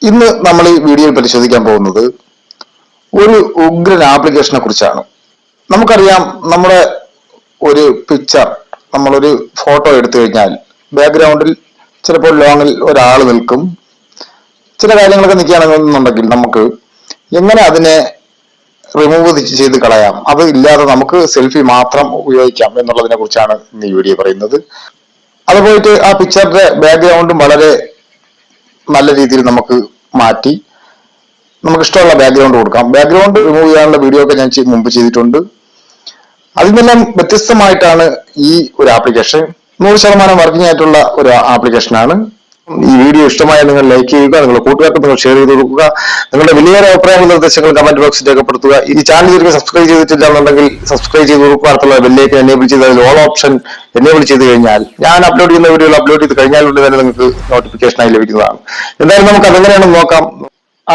ഇന്ന് നമ്മൾ ഈ വീഡിയോയിൽ പരിശോധിക്കാൻ പോകുന്നത് ഒരു ഉഗ്രൻ ആപ്ലിക്കേഷനെ കുറിച്ചാണ്. നമുക്കറിയാം, നമ്മുടെ ഒരു പിക്ചർ, നമ്മളൊരു ഫോട്ടോ എടുത്തു കഴിഞ്ഞാൽ ബാക്ക്ഗ്രൗണ്ടിൽ ചിലപ്പോൾ ലോങ്ങിൽ ഒരാൾ നിൽക്കും, ചില കാര്യങ്ങളൊക്കെ നിൽക്കുകയാണെന്നുണ്ടെങ്കിൽ നമുക്ക് എങ്ങനെ അതിനെ റിമൂവ് ചെയ്ത് കളയാം, അത് ഇല്ലാതെ നമുക്ക് സെൽഫി മാത്രം ഉപയോഗിക്കാം എന്നുള്ളതിനെ കുറിച്ചാണ് ഇന്ന് ഈ വീഡിയോ പറയുന്നത്. അതുപോയിട്ട് ആ പിക്ചറിന്റെ ബാക്ക്ഗ്രൗണ്ടും വളരെ നല്ല രീതിയിൽ നമുക്ക് മാറ്റി നമുക്ക് ഇഷ്ടമുള്ള ബാക്ക്ഗ്രൗണ്ട് കൊടുക്കാം. ബാക്ക്ഗ്രൗണ്ട് റിമൂവ് ചെയ്യാനുള്ള വീഡിയോ ഒക്കെ ഞാൻ മുമ്പ് ചെയ്തിട്ടുണ്ട്. അതിൽ നിന്നെല്ലാം വ്യത്യസ്തമായിട്ടാണ് ഈ ഒരു ആപ്ലിക്കേഷൻ. 100% വർക്കിംഗ് ആയിട്ടുള്ള ഒരു ആപ്ലിക്കേഷനാണ്. ഈ വീഡിയോ ഇഷ്ടമായ നിങ്ങൾ ലൈക്ക് ചെയ്യുക, നിങ്ങളുടെ കൂട്ടുകാർക്ക് നിങ്ങൾ ഷെയർ ചെയ്ത് കൊടുക്കുക, നിങ്ങളുടെ വലിയൊരു അഭിപ്രായങ്ങൾ നിർദ്ദേശങ്ങൾ കമന്റ് ബോക്സിൽ രേഖപ്പെടുത്തുക. ഈ ചാനൽ ഇതിലേക്ക് സബ്സ്ക്രൈബ് ചെയ്തിട്ടില്ല എന്നുണ്ടെങ്കിൽ സബ്സ്ക്രൈബ് ചെയ്ത് കൊടുക്കുക. അടുത്തുള്ള ബെല്ലേക്ക് എനേബിൾ ചെയ്ത് അതിൽ ഓൾ ഓപ്ഷൻ എനേബിൾ ചെയ്ത് കഴിഞ്ഞാൽ ഞാൻ അപ്ലോഡ് ചെയ്യുന്ന വീഡിയോകൾ അപ്ലോഡ് ചെയ്ത് കഴിഞ്ഞാൽ ഉടനെ തന്നെ നിങ്ങൾക്ക് നോട്ടിഫിക്കേഷനായി ലഭിക്കുന്നതാണ്. എന്തായാലും നമുക്ക് അതെങ്ങനെയാണെന്ന് നോക്കാം.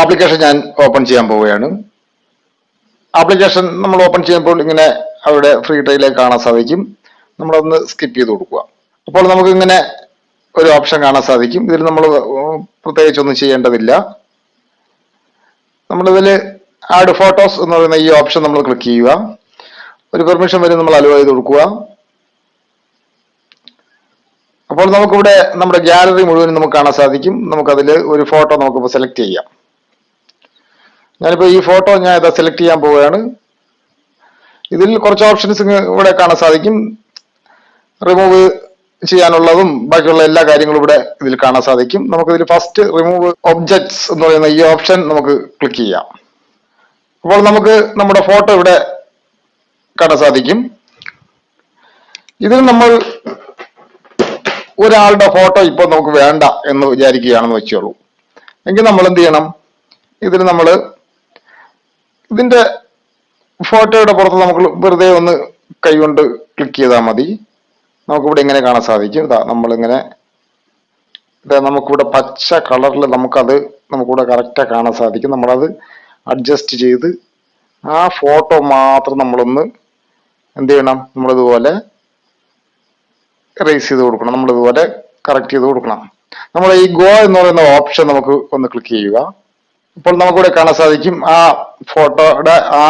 ആപ്ലിക്കേഷൻ ഞാൻ ഓപ്പൺ ചെയ്യാൻ പോവുകയാണ്. ആപ്ലിക്കേഷൻ നമ്മൾ ഓപ്പൺ ചെയ്യുമ്പോൾ ഇങ്ങനെ അവിടെ ഫ്രീ ട്രയലിലേക്ക് കാണാൻ സാധിക്കും. നമ്മളൊന്ന് സ്കിപ്പ് ചെയ്ത് കൊടുക്കുക. അപ്പോൾ നമുക്ക് ഇങ്ങനെ ഒരു ഓപ്ഷൻ കാണാൻ സാധിക്കും. ഇതിൽ നമ്മൾ പ്രത്യേകിച്ചൊന്നും ചെയ്യേണ്ടതില്ല. നമ്മളിതിൽ ആഡ് ഫോട്ടോസ് എന്ന് പറയുന്ന ഈ ഓപ്ഷൻ നമ്മൾ ക്ലിക്ക് ചെയ്യുക. ഒരു പെർമിഷൻ വരെ നമ്മൾ അലോ ചെയ്ത് കൊടുക്കുക. അപ്പോൾ നമുക്കിവിടെ നമ്മുടെ ഗാലറി മുഴുവൻ നമുക്ക് കാണാൻ സാധിക്കും. നമുക്കതിൽ ഒരു ഫോട്ടോ നമുക്കിപ്പോൾ സെലക്ട് ചെയ്യാം. ഞാനിപ്പോൾ ഈ ഫോട്ടോ ഇതാ സെലക്ട് ചെയ്യാൻ പോവുകയാണ്. ഇതിൽ കുറച്ച് ഓപ്ഷൻസ് ഇവിടെ കാണാൻ സാധിക്കും. റിമൂവ് ചെയ്യാനുള്ളതും ബാക്കിയുള്ള എല്ലാ കാര്യങ്ങളും ഇവിടെ ഇതിൽ കാണാൻ സാധിക്കും. നമുക്കിതിൽ ഫസ്റ്റ് റിമൂവ് ഒബ്ജക്ട്സ് എന്ന് പറയുന്ന ഈ ഓപ്ഷൻ നമുക്ക് ക്ലിക്ക് ചെയ്യാം. അപ്പോൾ നമുക്ക് നമ്മുടെ ഫോട്ടോ ഇവിടെ കാണാൻ സാധിക്കും. ഇതിൽ നമ്മൾ ഒരാളുടെ ഫോട്ടോ ഇപ്പോൾ നമുക്ക് വേണ്ട എന്ന് വിചാരിക്കുകയാണെന്ന് വെച്ചോളൂ. എങ്കിൽ നമ്മൾ എന്ത് ചെയ്യണം? ഇതിൽ നമ്മൾ ഇതിന്റെ ഫോട്ടോയുടെ പുറത്ത് നമുക്ക് വെറുതെ ഒന്ന് കൈകൊണ്ട് ക്ലിക്ക് ചെയ്താൽ മതി. നമുക്കിവിടെ ഇങ്ങനെ കാണാൻ സാധിക്കും. നമ്മളിങ്ങനെ നമുക്കിവിടെ പച്ച കളറിൽ നമുക്കിവിടെ കറക്റ്റാ കാണാൻ സാധിക്കും. നമ്മളത് അഡ്ജസ്റ്റ് ചെയ്ത് ആ ഫോട്ടോ മാത്രം നമ്മളൊന്ന് എന്ത് ചെയ്യണം? നമ്മളിതുപോലെ റേസ് ചെയ്ത് കൊടുക്കണം. നമ്മളിതുപോലെ കറക്റ്റ് ചെയ്ത് കൊടുക്കണം. നമ്മൾ ഈ ഗോ എന്ന് പറയുന്ന ഓപ്ഷൻ നമുക്ക് ഒന്ന് ക്ലിക്ക് ചെയ്യുക. ഇപ്പോൾ നമുക്കിവിടെ കാണാൻ സാധിക്കും ആ ഫോട്ടോയുടെ ആ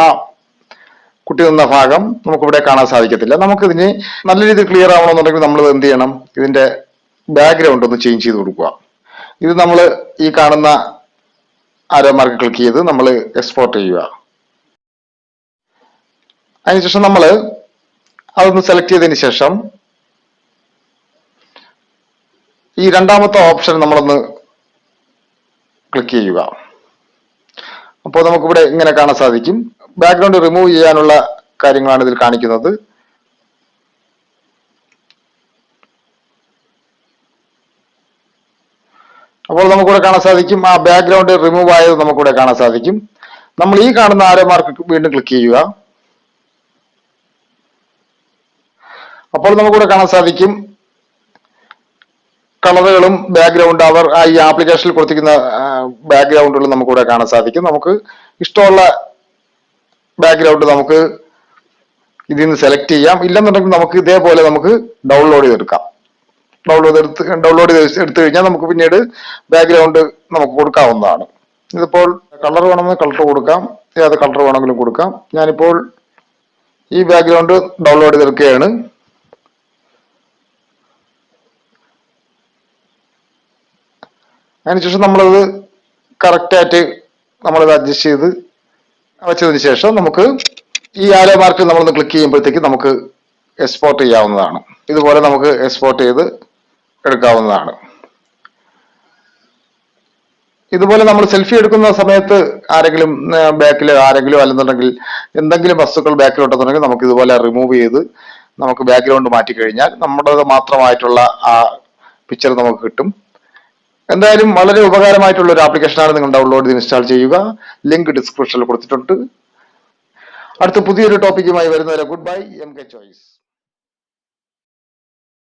കുട്ടി നിന്ന ഭാഗം നമുക്കിവിടെ കാണാൻ സാധിക്കത്തില്ല. നമുക്കിതിന് നല്ല രീതിയിൽ ക്ലിയർ ആവണമെന്നുണ്ടെങ്കിൽ നമ്മൾ എന്ത് ചെയ്യണം? ഇതിന്റെ ബാക്ക്ഗ്രൗണ്ട് ഒന്ന് ചേഞ്ച് ചെയ്ത് കൊടുക്കുക. ഇത് നമ്മൾ ഈ കാണുന്ന ആരോ മാർക്ക് ക്ലിക്ക് ചെയ്ത് നമ്മൾ എക്സ്പോർട്ട് ചെയ്യുക. അതിനുശേഷം നമ്മൾ അതൊന്ന് സെലക്ട് ചെയ്തതിന് ശേഷം ഈ രണ്ടാമത്തെ ഓപ്ഷൻ നമ്മളൊന്ന് ക്ലിക്ക് ചെയ്യുക. അപ്പോൾ നമുക്കിവിടെ ഇങ്ങനെ കാണാൻ സാധിക്കും. ബാക്ക്ഗ്രൗണ്ട് റിമൂവ് ചെയ്യാനുള്ള കാര്യങ്ങളാണ് ഇതിൽ കാണിക്കുന്നത്. അപ്പോൾ നമുക്കിവിടെ കാണാൻ സാധിക്കും ആ ബാക്ക്ഗ്രൗണ്ട് റിമൂവ് ആയത് നമുക്കിവിടെ കാണാൻ സാധിക്കും. നമ്മൾ ഈ കാണുന്ന ആരോ മാർക്ക് വീണ്ടും ക്ലിക്ക് ചെയ്യുക. അപ്പോൾ നമുക്കിവിടെ കാണാൻ സാധിക്കും കളറുകളും ബാക്ക്ഗ്രൗണ്ട് ഈ ആപ്ലിക്കേഷനിൽ കൊടുത്തിരിക്കുന്ന ബാക്ക്ഗ്രൗണ്ടുകളും നമുക്കിവിടെ കാണാൻ സാധിക്കും. നമുക്ക് ഇഷ്ടമുള്ള ബാക്ക്ഗ്രൗണ്ട് നമുക്ക് ഇതിൽ നിന്ന് സെലക്ട് ചെയ്യാം. ഇല്ലെന്നുണ്ടെങ്കിൽ നമുക്ക് ഇതേപോലെ നമുക്ക് ഡൗൺലോഡ് ചെയ്തെടുക്കാം. ഡൗൺലോഡ് എടുത്തു കഴിഞ്ഞാൽ നമുക്ക് പിന്നീട് ബാക്ക്ഗ്രൗണ്ട് നമുക്ക് കൊടുക്കാവുന്നതാണ്. ഇതിപ്പോൾ കളർ വേണമെങ്കിൽ കളർ കൊടുക്കാം, ഏത് കളർ വേണമെങ്കിലും കൊടുക്കാം. ഞാനിപ്പോൾ ഈ ബാക്ക്ഗ്രൗണ്ട് ഡൗൺലോഡ് ചെയ്തെടുക്കുകയാണ്. അതിനുശേഷം നമ്മളത് കറക്റ്റായിട്ട് നമ്മളിത് അഡ്ജസ്റ്റ് ചെയ്ത് വെച്ചതിന് ശേഷം നമുക്ക് ഈ ആരോ മാർക്ക് നമ്മളൊന്ന് ക്ലിക്ക് ചെയ്യുമ്പോഴത്തേക്ക് നമുക്ക് എക്സ്പോർട്ട് ചെയ്യാവുന്നതാണ്. ഇതുപോലെ നമുക്ക് എക്സ്പോർട്ട് ചെയ്ത് എടുക്കാവുന്നതാണ്. ഇതുപോലെ നമ്മൾ സെൽഫി എടുക്കുന്ന സമയത്ത് ആരെങ്കിലും ബാക്കിൽ ആരെങ്കിലും അല്ലെന്നുണ്ടെങ്കിൽ എന്തെങ്കിലും വസ്തുക്കൾ ബാക്കിലോട്ടെന്നുണ്ടെങ്കിൽ നമുക്ക് ഇതുപോലെ റിമൂവ് ചെയ്ത് നമുക്ക് ബാക്ക്ഗ്രൗണ്ട് മാറ്റി കഴിഞ്ഞാൽ നമ്മുടെ മാത്രമായിട്ടുള്ള ആ പിക്ചർ നമുക്ക് കിട്ടും. എന്തായാലും വളരെ ഉപകാരമായിട്ടുള്ള ഒരു ആപ്ലിക്കേഷനാണ്. നിങ്ങൾ ഡൗൺലോഡ് ചെയ്ത് ഇൻസ്റ്റാൾ ചെയ്യുക. ലിങ്ക് ഡിസ്ക്രിപ്ഷനിൽ കൊടുത്തിട്ടുണ്ട്. അടുത്ത പുതിയൊരു ടോപ്പിക്കുമായി വരുന്നവരെ ഗുഡ് ബൈ. MK choice.